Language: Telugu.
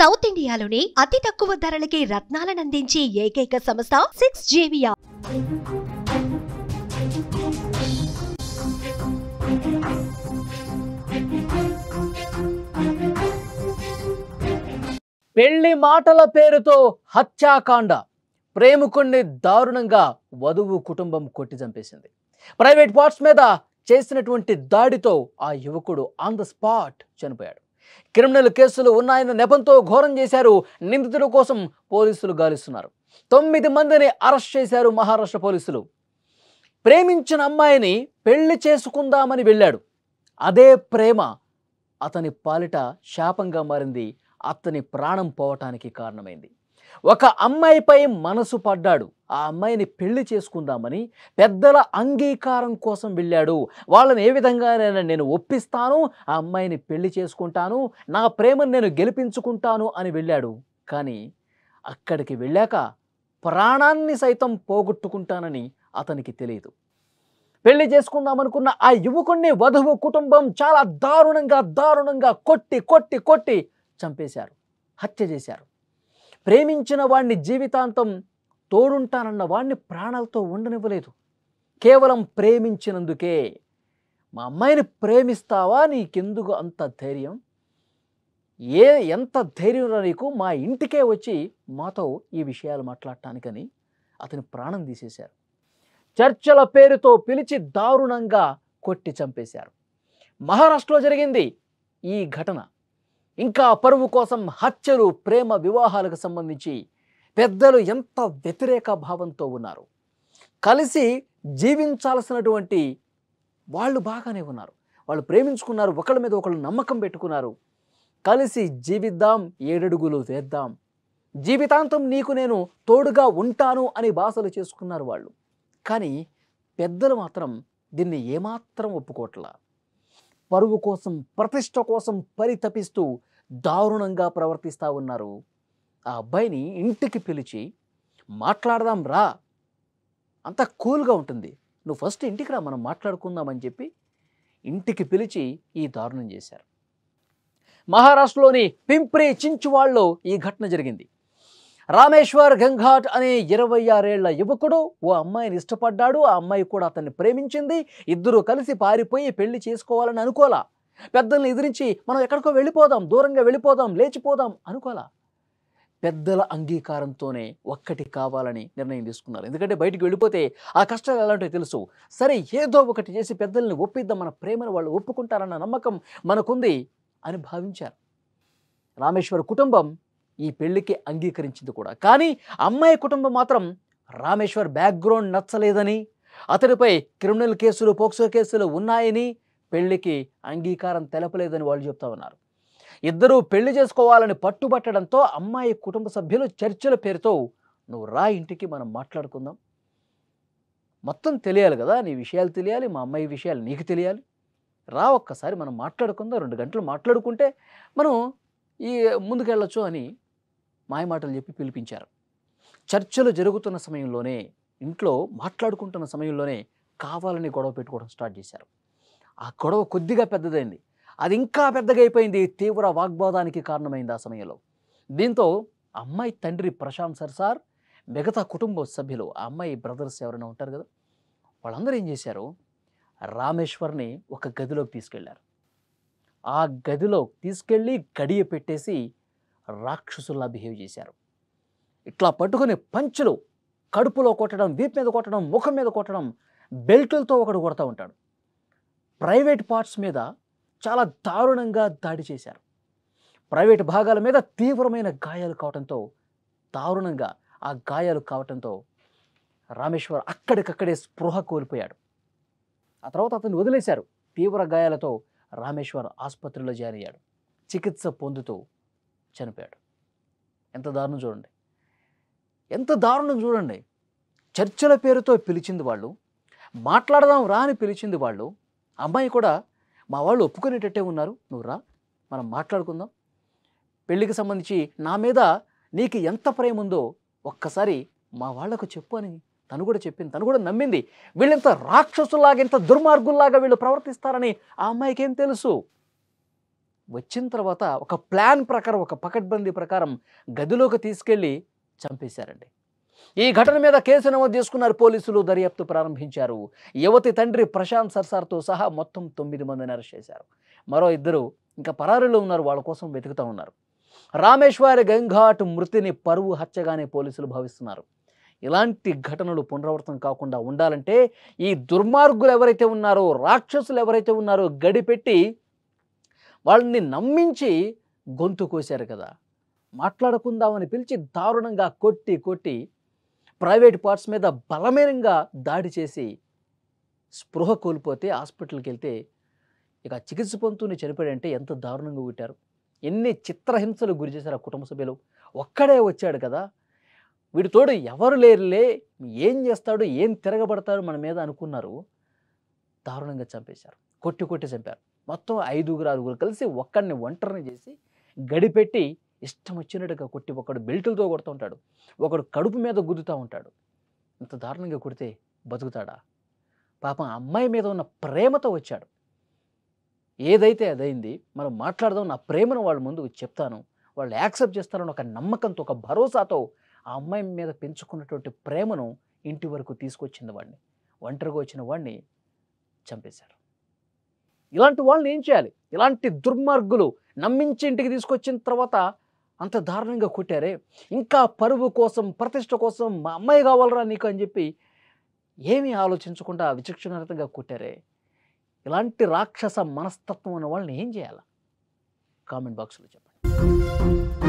సౌత్ ఇండియాలోనే అతి తక్కువ ధరలకి రత్నాలనందించే ఏకైక సంస్థ 6JVR. పెళ్లి మాటల పేరుతో హత్యాకాండ. ప్రేమికుణ్ణి దారుణంగా వధువు కుటుంబం కొట్టి చంపేసింది. ప్రైవేట్ పార్ట్స్ మీద చేసినటువంటి దాడితో ఆ యువకుడు ఆన్ ద స్పాట్ చనిపోయాడు. క్రిమినల్ కేసులు ఉన్నాయన్న నెపంతో ఘోరం చేశారు. నిందితుల కోసం పోలీసులు గాలిస్తున్నారు. 9 మందిని అరెస్ట్ చేశారు మహారాష్ట్ర పోలీసులు. ప్రేమించిన అమ్మాయిని పెళ్లి చేసుకుందామని వెళ్ళాడు. అదే ప్రేమ అతని పాలిట శాపంగా మారింది. అతని ప్రాణం పోవటానికి కారణమైంది. ఒక అమ్మాయిపై మనసు పడ్డాడు. ఆ అమ్మాయిని పెళ్లి చేసుకుందామని పెద్దల అంగీకారం కోసం వెళ్ళాడు. వాళ్ళని ఏ విధంగా నేను ఒప్పిస్తాను, ఆ అమ్మాయిని పెళ్లి చేసుకుంటాను, నా ప్రేమను నేను గెలిపించుకుంటాను అని వెళ్ళాడు. కానీ అక్కడికి వెళ్ళాక ప్రాణాన్ని సైతం పోగొట్టుకుంటానని అతనికి తెలియదు. పెళ్లి చేసుకుందామనుకున్న ఆ యువకుణ్ణి వధువు కుటుంబం చాలా దారుణంగా కొట్టి కొట్టి కొట్టి చంపేశారు, హత్య చేశారు. ప్రేమించిన వాడిని జీవితాంతం తోడుంటానన్న వాడిని ప్రాణాలతో ఉండనివ్వలేదు. కేవలం ప్రేమించినందుకే. మా అమ్మాయిని ప్రేమిస్తావా, నీకెందుకు అంత ధైర్యం, ఎంత ధైర్యం నీకు, మా ఇంటికే వచ్చి మాతో ఈ విషయాలు మాట్లాడటానికని అతని ప్రాణం తీసేశారు. చర్చల పేరుతో పిలిచి దారుణంగా కొట్టి చంపేశారు. మహారాష్ట్రలో జరిగింది ఈ ఘటన. ఇంకా పరువు కోసం హత్యలు, ప్రేమ వివాహాలకు సంబంధించి పెద్దలు ఎంత వ్యతిరేక భావంతో ఉన్నారు. కలిసి జీవించాల్సినటువంటి వాళ్ళు బాగానే ఉన్నారు. వాళ్ళు ప్రేమించుకున్నారు, ఒకళ్ళ మీద ఒకళ్ళు నమ్మకం పెట్టుకున్నారు. కలిసి జీవిద్దాం, 7 అడుగులు వేద్దాం, జీవితాంతం నీకు నేను తోడుగా ఉంటాను అని భాషలు చేసుకున్నారు వాళ్ళు. కానీ పెద్దలు మాత్రం దీన్ని ఏమాత్రం ఒప్పుకోవట్లా. పరువు కోసం, ప్రతిష్ట కోసం పరితపిస్తూ దారుణంగా ప్రవర్తిస్తూ ఉన్నారు. ఆ అబ్బాయిని ఇంటికి పిలిచి మాట్లాడదాం రా, అంత కూల్గా ఉంటుంది, నువ్వు ఫస్ట్ ఇంటికి రా, మనం మాట్లాడుకుందామని చెప్పి ఇంటికి పిలిచి ఈ దారుణం చేశారు. మహారాష్ట్రలోని పింప్రి చించువాడలో ఈ ఘటన జరిగింది. రామేశ్వర్ గంఘాట్ అనే 26 ఏళ్ల యువకుడు ఓ అమ్మాయిని ఇష్టపడ్డాడు. ఆ అమ్మాయి కూడా అతన్ని ప్రేమించింది. ఇద్దరు కలిసి పారిపోయి పెళ్లి చేసుకోవాలని అనుకోలా. పెద్దల్ని ఎదిరించి మనం ఎక్కడికో వెళ్ళిపోదాం, దూరంగా వెళ్ళిపోదాం, లేచిపోదాం అనుకోలా. పెద్దల అంగీకారంతోనే ఒక్కటి కావాలని నిర్ణయం తీసుకున్నారు. ఎందుకంటే బయటికి వెళ్ళిపోతే ఆ కష్టాలు ఎలాంటివి తెలుసు. సరే, ఏదో ఒకటి చేసి పెద్దల్ని ఒప్పిద్దాం, మన ప్రేమను వాళ్ళు ఒప్పుకుంటారన్న నమ్మకం మనకుంది అని భావించారు. రామేశ్వర్ కుటుంబం ఈ పెళ్లికి అంగీకరించింది కూడా. కానీ అమ్మాయి కుటుంబం మాత్రం రామేశ్వర్ బ్యాక్గ్రౌండ్ నచ్చలేదని, అతడిపై క్రిమినల్ కేసులు, పోక్సో కేసులు ఉన్నాయని పెళ్లికి అంగీకారం తెలపలేదని వాళ్ళు చెప్తా ఉన్నారు. ఇద్దరూ పెళ్లి చేసుకోవాలని పట్టుబట్టడంతో అమ్మాయి కుటుంబ సభ్యులు చర్చల పేరుతో నువ్వు రా ఇంటికి, మనం మాట్లాడుకుందాం, మొత్తం తెలియాలి కదా, నీ విషయాలు తెలియాలి, మా అమ్మాయి విషయాలు నీకు తెలియాలి, రా ఒక్కసారి మనం మాట్లాడుకుందాం, 2 గంటలు మాట్లాడుకుంటే మనం ఈ ముందుకెళ్ళొచ్చు అని మాయమాటలు చెప్పి పిలిపించారు. చర్చలు జరుగుతున్న సమయంలోనే, ఇంట్లో మాట్లాడుకుంటున్న సమయంలోనే కావాలని గొడవ పెట్టుకోవడం స్టార్ట్ చేశారు. ఆ గొడవ కొద్దిగా పెద్దదైంది, అది ఇంకా పెద్దగా అయిపోయింది, తీవ్ర వాగ్వాదానికి కారణమైంది ఆ సమయంలో. దీంతో అమ్మాయి తండ్రి ప్రశాంత్ సర్సార్, మిగతా కుటుంబ సభ్యులు, ఆ అమ్మాయి బ్రదర్స్ ఎవరైనా ఉంటారు కదా, వాళ్ళందరూ ఏం చేశారు, రామేశ్వర్ని ఒక గదిలోకి తీసుకెళ్లారు. ఆ గదిలో తీసుకెళ్ళి గడియ పెట్టేసి రాక్షసుల్లా బిహేవ్ చేశారు. ఇట్లా పట్టుకుని పంచులు, కడుపులో కొట్టడం, వీపు మీద కొట్టడం, ముఖం మీద కొట్టడం, బెల్టులతో ఒకడు కొడతా ఉంటాడు. ప్రైవేట్ పార్ట్స్ మీద చాలా దారుణంగా దాడి చేశారు. ప్రైవేట్ భాగాల మీద తీవ్రమైన గాయాలు కావడంతో, దారుణంగా ఆ గాయాలు కావడంతో రామేశ్వర్ అక్కడికక్కడే స్పృహ కోల్పోయాడు. ఆ తర్వాత అతన్ని వదిలేశారు. తీవ్ర గాయాలతో రామేశ్వర్ ఆసుపత్రిలో జాయిన్ అయ్యాడు. చికిత్స పొందుతూ చనిపోయాడు. ఎంత దారుణం చూడండి, ఎంత దారుణం చూడండి. చర్చల పేరుతో పిలిచింది వాళ్ళు, మాట్లాడదాం రా అని పిలిచింది వాళ్ళు. అమ్మాయి కూడా మా వాళ్ళు ఒప్పుకునేటట్టే ఉన్నారు, నువ్వు రా, మనం మాట్లాడుకుందాం, పెళ్ళికి సంబంధించి నా మీద నీకు ఎంత ప్రేమ ఉందో ఒక్కసారి మా వాళ్లకు చెప్పు అని తను కూడా చెప్పింది, తను కూడా నమ్మింది. వీళ్ళెంత రాక్షసులాగా, ఎంత దుర్మార్గుల్లాగా వీళ్ళు ప్రవర్తిస్తారని ఆ అమ్మాయికి ఏం తెలుసు. వచ్చిన తర్వాత ఒక ప్లాన్ ప్రకారం, ఒక పకడ్బందీ ప్రకారం గదిలోకి తీసుకెళ్ళి చంపేశారండి. ఈ ఘటన మీద కేసు నమోదు చేసుకున్నారు పోలీసులు, దర్యాప్తు ప్రారంభించారు. యువతి తండ్రి ప్రశాంత్ సర్సార్తో సహా మొత్తం 9 మందిని అరెస్ట్ చేశారు. మరో 2 ఇంకా పరారీలో ఉన్నారు, వాళ్ళ కోసం వెతుకుతూ ఉన్నారు. రామేశ్వరి గంఘాట్ మృతిని పరువు హత్యగానే పోలీసులు భావిస్తున్నారు. ఇలాంటి ఘటనలు పునరావృతం కాకుండా ఉండాలంటే ఈ దుర్మార్గులు ఎవరైతే ఉన్నారో, రాక్షసులు ఎవరైతే ఉన్నారో, గడిపెట్టి వాళ్ళని నమ్మించి గొంతు కోశారు కదా, మాట్లాడుకుందామని పిలిచి దారుణంగా కొట్టి ప్రైవేట్ పార్ట్స్ మీద బలమేనంగా దాడి చేసి స్పృహ కోల్పోతే హాస్పిటల్కి వెళ్తే ఇక చికిత్స పొందుతూనే చనిపోయాడంటే ఎంత దారుణంగా కొట్టారు, ఎన్ని చిత్రహింసలు గురి చేశారు ఆ కుటుంబ సభ్యులు. ఒక్కడే వచ్చాడు కదా, వీడితోడు ఎవరు లేరులే, ఏం చేస్తాడు, ఏం తిరగబడతాడు మన మీద అనుకున్నారు. దారుణంగా చంపేశారు, కొట్టి చంపారు. మొత్తం 5-6 కలిసి ఒక్కడిని ఒంటరిని చేసి గడిపెట్టి ఇష్టం వచ్చినట్టుగా కొట్టి, ఒకడు బెల్టులతో కొడుతూ ఉంటాడు, ఒకడు కడుపు మీద గుద్దుతూ ఉంటాడు. ఇంత దారుణంగా కొడితే బతుకుతాడా? పాపం అమ్మాయి మీద ఉన్న ప్రేమతో వచ్చాడు. ఏదైతే అదైంది, మనం మాట్లాడదాం, నా ప్రేమను వాళ్ళ ముందు చెప్తాను, వాళ్ళు యాక్సెప్ట్ చేస్తారని ఒక నమ్మకంతో, ఒక భరోసాతో ఆ అమ్మాయి మీద పెంచుకున్నటువంటి ప్రేమను ఇంటి వరకు తీసుకొచ్చింది వాడిని. ఒంటరిగా వచ్చిన వాడిని చంపేశారు. ఇలాంటి వాళ్ళని ఏం చేయాలి? ఇలాంటి దుర్మార్గులు నమ్మించి ఇంటికి తీసుకొచ్చిన తర్వాత అంత దారుణంగా కొట్టారే, ఇంకా పరువు కోసం, ప్రతిష్ట కోసం మా అమ్మాయి కావాలరా నీకు అని చెప్పి ఏమీ ఆలోచించకుండా విచక్షణరహితంగా కొట్టారే. ఇలాంటి రాక్షస మనస్తత్వం ఉన్న వాళ్ళని ఏం చేయాలి? కామెంట్ బాక్స్లో చెప్పండి.